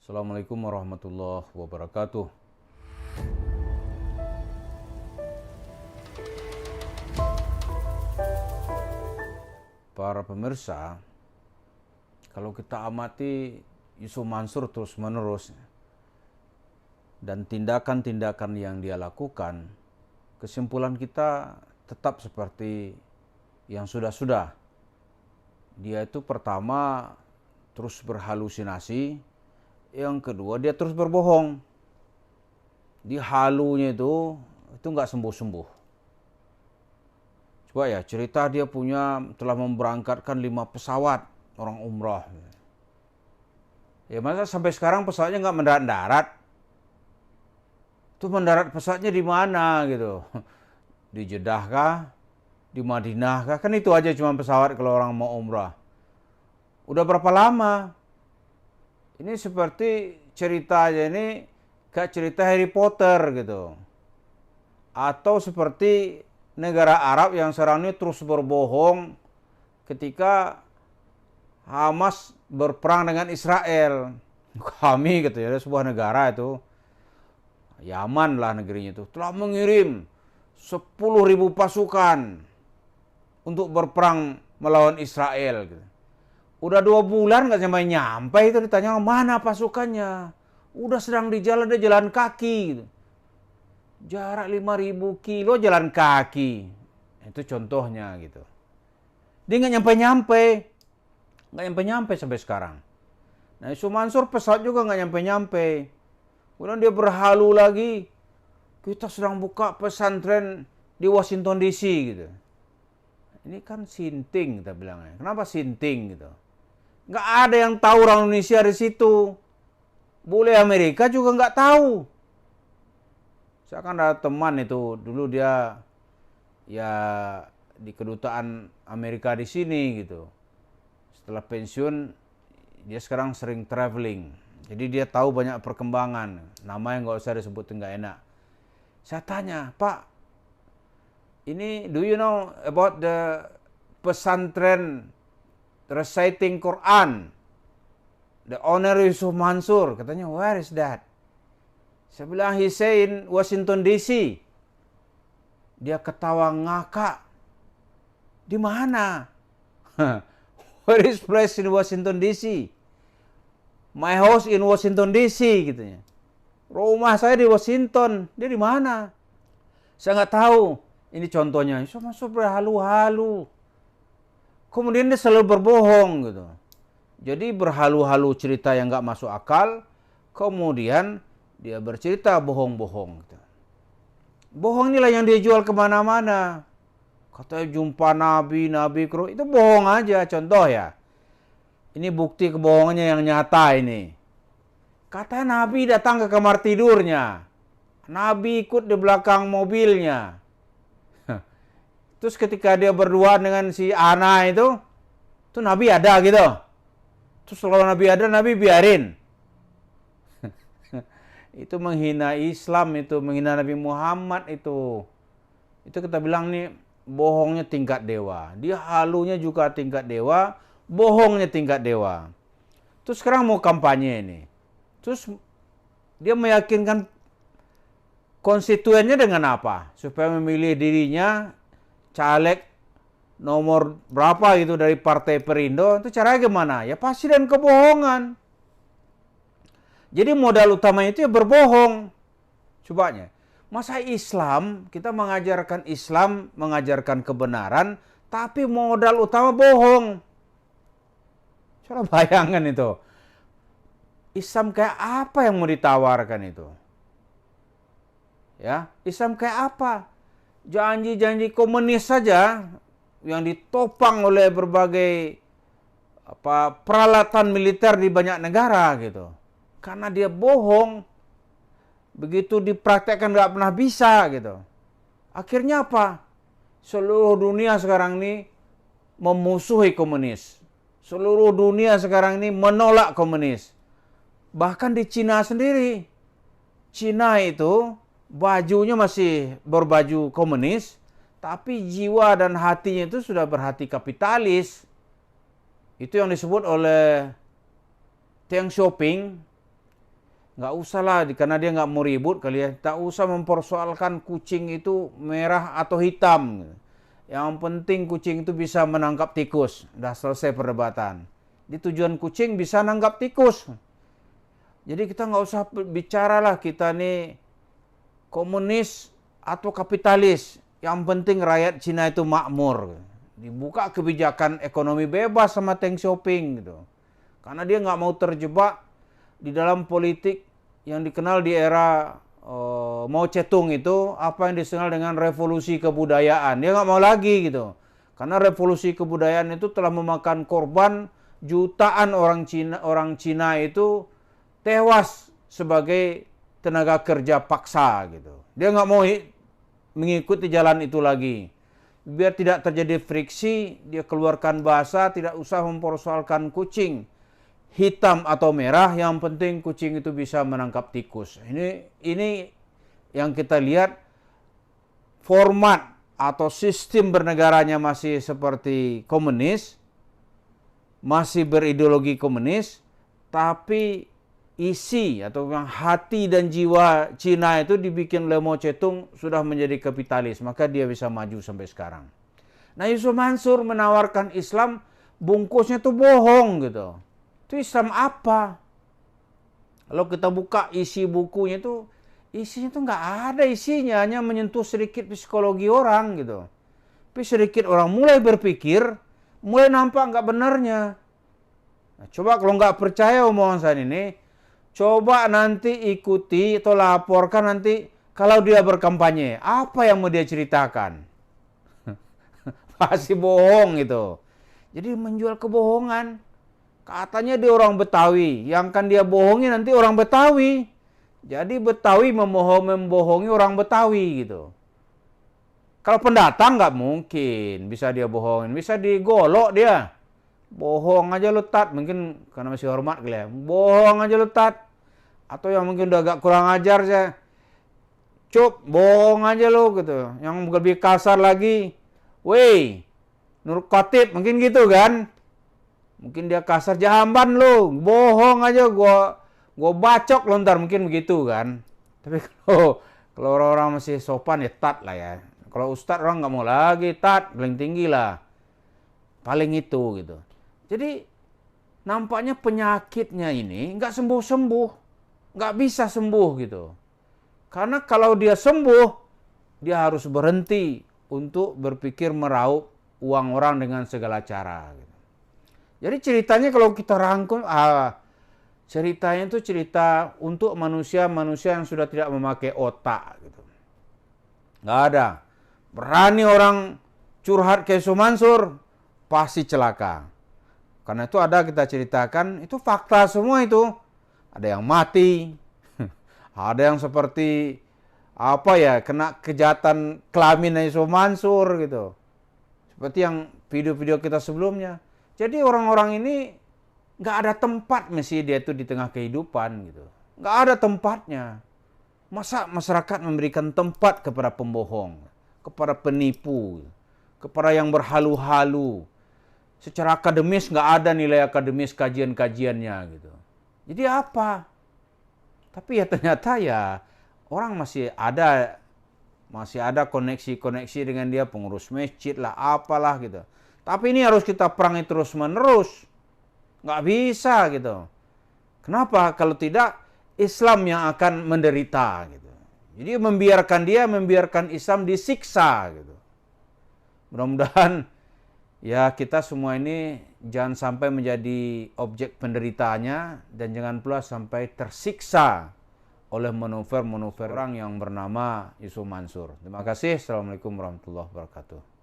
Assalamualaikum warahmatullahi wabarakatuh. Para pemirsa, kalau kita amati Yusuf Mansur terus-menerus dan tindakan-tindakan yang dia lakukan, kesimpulan kita tetap seperti yang sudah-sudah. Dia itu pertama terus berhalusinasi, yang kedua dia terus berbohong. Di halunya itu nggak sembuh-sembuh. Coba ya, cerita dia telah memberangkatkan 5 pesawat orang umrah. Ya masa sampai sekarang pesawatnya nggak mendarat-darat? Itu mendarat pesawatnya di mana gitu? Di Jeddah kah? Di Madinah kah? Kan itu aja cuma pesawat kalau orang mau umrah. Udah berapa lama? Ini seperti cerita aja ini kayak cerita Harry Potter gitu. Atau seperti negara Arab yang sekarang ini terus berbohong ketika Hamas berperang dengan Israel. Kami gitu ya, sebuah negara itu, Yaman lah negerinya itu, telah mengirim 10.000 pasukan untuk berperang melawan Israel gitu. Udah 2 bulan gak nyampe itu, ditanya mana pasukannya. Udah sedang di jalan, dia jalan kaki gitu. Jarak 5.000 kilo jalan kaki. Itu contohnya gitu. Dia gak nyampe-nyampe. Gak nyampe-nyampe sampai sekarang. Nah Yusuf Mansur pesawat juga gak nyampe-nyampe. Kemudian dia berhalu lagi. Kita sedang buka pesantren di Washington DC gitu. Ini kan sinting kita bilangnya. Kenapa sinting gitu? Gak ada yang tahu orang Indonesia di situ. Boleh Amerika juga gak tahu. Saya kan ada teman itu, dulu dia ya di kedutaan Amerika di sini gitu. Setelah pensiun, dia sekarang sering traveling. Jadi dia tahu banyak perkembangan. Namanya nggak usah disebutin, nggak enak. Saya tanya, Pak, ini do you know about the pesantren reciting Quran? The owner Yusuf Mansur. Katanya, where is that? Saya bilang, he say in Washington DC. Dia ketawa ngakak. Di mana? Where is place in Washington DC? My house in Washington DC gitunya. Rumah saya di Washington. Dia di mana? Saya nggak tahu. Ini contohnya. So masuk berhalu-halu. Kemudian dia selalu berbohong gitu. Jadi berhalu-halu cerita yang nggak masuk akal. Kemudian dia bercerita bohong-bohong gitu. Bohong inilah yang dia jual kemana-mana. Katanya jumpa Nabi itu bohong aja, contoh ya. Ini bukti kebohongannya yang nyata ini. Katanya Nabi datang ke kamar tidurnya. Nabi ikut di belakang mobilnya. Terus ketika dia berdua dengan si Ana itu Nabi ada gitu. Terus kalau Nabi ada, Nabi biarin. Itu menghina Islam, itu menghina Nabi Muhammad itu. Itu kita bilang nih bohongnya tingkat dewa. Dia halunya juga tingkat dewa, bohongnya tingkat dewa. Terus sekarang mau kampanye ini. Terus dia meyakinkan konstituennya dengan apa? Supaya memilih dirinya caleg nomor berapa gitu dari Partai Perindo. Itu caranya gimana? Ya pasti dengan kebohongan. Jadi modal utamanya itu ya berbohong. Cobanya. Masa Islam, kita mengajarkan Islam, mengajarkan kebenaran, tapi modal utama bohong. Coba bayangkan itu. Islam kayak apa yang mau ditawarkan itu? Ya, Islam kayak apa? Janji-janji komunis saja yang ditopang oleh berbagai peralatan militer di banyak negara gitu. Karena dia bohong, begitu dipraktekkan nggak pernah bisa gitu. Akhirnya apa? Seluruh dunia sekarang ini memusuhi komunis. Seluruh dunia sekarang ini menolak komunis. Bahkan di Cina sendiri. Cina itu bajunya masih berbaju komunis, tapi jiwa dan hatinya itu sudah berhati kapitalis. Itu yang disebut oleh Deng Xiaoping nggak usah lah, karena dia nggak mau ribut kali ya, tak usah mempersoalkan kucing itu merah atau hitam. Yang penting kucing itu bisa menangkap tikus. Udah selesai perdebatan. Di tujuan kucing bisa nangkap tikus. Jadi kita nggak usah bicara lah kita nih komunis atau kapitalis. Yang penting rakyat Cina itu makmur. Dibuka kebijakan ekonomi bebas sama Deng Xiaoping gitu. Karena dia nggak mau terjebak di dalam politik yang dikenal di era Mao Zedong itu, apa yang dikenal dengan revolusi kebudayaan. Dia nggak mau lagi gitu. Karena revolusi kebudayaan itu telah memakan korban jutaan orang Cina itu tewas sebagai tenaga kerja paksa gitu. Dia nggak mau mengikuti jalan itu lagi. Biar tidak terjadi friksi, dia keluarkan bahasa, tidak usah mempersoalkan kucing hitam atau merah, yang penting kucing itu bisa menangkap tikus. Ini yang kita lihat, format atau sistem bernegaranya masih seperti komunis, masih berideologi komunis, tapi isi atau hati dan jiwa Cina itu dibikin oleh Mao Zedong sudah menjadi kapitalis, maka dia bisa maju sampai sekarang. Nah, Yusuf Mansur menawarkan Islam, bungkusnya tuh bohong gitu. Itu Islam apa? Kalau kita buka isi bukunya itu, isinya tuh nggak ada isinya, hanya menyentuh sedikit psikologi orang gitu. Tapi sedikit orang mulai berpikir, mulai nampak nggak benarnya. Nah, coba kalau nggak percaya omongan saya ini, coba nanti ikuti atau laporkan nanti kalau dia berkampanye, apa yang mau dia ceritakan? Pasti bohong gitu. Jadi menjual kebohongan. Katanya dia orang Betawi, yang kan dia bohongi nanti orang Betawi. Jadi Betawi membohongi orang Betawi gitu. Kalau pendatang nggak mungkin bisa dia bohongin, bisa digolok dia. Bohong aja lu tat, mungkin karena masih hormat kali ya. Bohong aja lu tat. Atau yang mungkin udah agak kurang ajar saya. Cup, bohong aja lu gitu. Yang lebih kasar lagi, weh, Nur Khatib, mungkin gitu kan. Mungkin dia kasar, jamban lu, bohong aja, gua bacok lu ntar, mungkin begitu kan. Tapi kalau orang-orang masih sopan ya tat lah ya. Kalau ustadz orang nggak mau lagi tat, paling tinggi lah. Paling itu gitu. Jadi nampaknya penyakitnya ini nggak sembuh-sembuh. Nggak bisa sembuh gitu. Karena kalau dia sembuh, dia harus berhenti untuk berpikir meraup uang orang dengan segala cara gitu. Jadi ceritanya kalau kita rangkum, ceritanya itu cerita untuk manusia-manusia yang sudah tidak memakai otak gitu. Nggak ada. Berani orang curhat ke Yusuf Mansur, pasti celaka. Karena itu ada kita ceritakan, itu fakta semua itu. Ada yang mati, ada yang seperti kena kejahatan kelamin Yusuf Mansur gitu. Seperti yang video-video kita sebelumnya. Jadi orang-orang ini nggak ada tempat mesti dia itu di tengah kehidupan gitu. Nggak ada tempatnya. Masa masyarakat memberikan tempat kepada pembohong, kepada penipu, kepada yang berhalu-halu. Secara akademis nggak ada nilai akademis kajian-kajiannya gitu. Jadi apa? Tapi ya ternyata ya orang masih ada koneksi-koneksi dengan dia, pengurus masjid lah, apalah gitu. Tapi ini harus kita perangi terus-menerus. Nggak bisa gitu. Kenapa? Kalau tidak, Islam yang akan menderita gitu. Jadi membiarkan Islam disiksa gitu. Mudah-mudahan ya kita semua ini jangan sampai menjadi objek penderitaannya dan jangan pula sampai tersiksa oleh manuver-manuver orang yang bernama Yusuf Mansur. Terima kasih. Assalamualaikum warahmatullahi wabarakatuh.